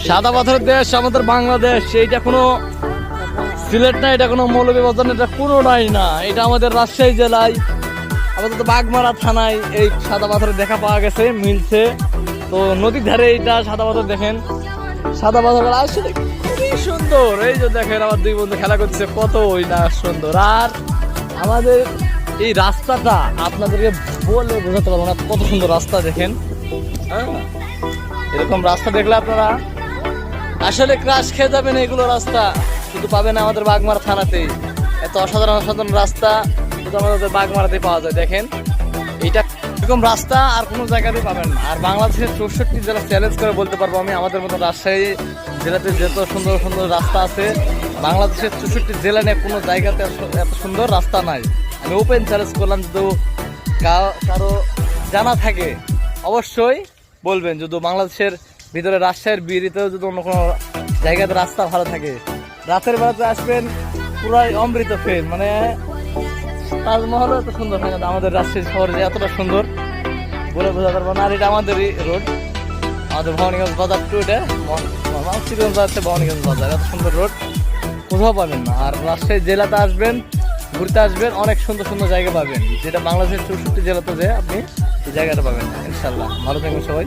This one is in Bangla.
সাদা পাথরের দেশ আমাদের বাংলাদেশ। এইটা কোনো সিলেট না, এটা কোনো মৌলভীবাজার, এটা কোনোটাই না, এটা আমাদের রাজশাহী জেলায় আপাতত বাগমারা থানায় এই সাদা পাথরের দেখা পাওয়া গেছে, মিলছে। তো নদীর ধারে এইটা সাদা পাথর দেখেন, সাদা পাথর আসলে খুবই সুন্দর। এই যে দেখেন আমার দুই বন্ধু খেলা করছে, কতই না সুন্দর। আর আমাদের এই রাস্তাটা আপনাদেরকে বলে বোঝাতে পারবো না, কত সুন্দর রাস্তা দেখেন। হ্যাঁ, এরকম রাস্তা দেখলে আপনারা আসলে ক্রাশ খেয়ে যাবেন। এগুলো রাস্তা শুধু পাবেন আমাদের বাগমারা থানাতেই। এত অসাধারণ অসাধারণ রাস্তা শুধু আমাদের বাগমারাতেই পাওয়া যায়। দেখেন এইটা এরকম রাস্তা আর কোনো জায়গাতেই পাবেন না। আর বাংলাদেশের 64 জেলা চ্যালেঞ্জ করে বলতে পারবো আমি, আমাদের মতো রাজশাহী জেলাতে যত সুন্দর সুন্দর রাস্তা আছে, বাংলাদেশের 64 জেলা নিয়ে কোনো জায়গাতে এত সুন্দর রাস্তা নাই। আমি ওপেন চ্যালেঞ্জ করলাম, যদি কারো জানা থাকে অবশ্যই বলবেন। যদি বাংলাদেশের ভিতরে রাজশাহীর বিড়িতেও যদি অন্য কোনো জায়গাতে রাস্তা ভালো থাকে, রাতের বেলাতে আসবেন পুরাই অমৃত ফেল, মানে তাজমহলও এত সুন্দর হয় না। আমাদের রাজশাহী শহরে যে এতটা সুন্দর বলে বোঝা পারবো না। আর এটা আমাদেরই রোড, আমাদের ভবানীগঞ্জ বাজার টু, এটা মানসিগঞ্জ আছে ভবানীগঞ্জ বাজার, এত সুন্দর রোড কোথাও পাবেন না। আর রাজশাহী জেলাতে আসবেন, ঘুরতে আসবেন, অনেক সুন্দর সুন্দর জায়গা পাবেন, যেটা বাংলাদেশের 64 জেলাতে যে আপনি এই জায়গাটা পাবেন ইনশাল্লাহ। ভালো থাকবেন সবাই।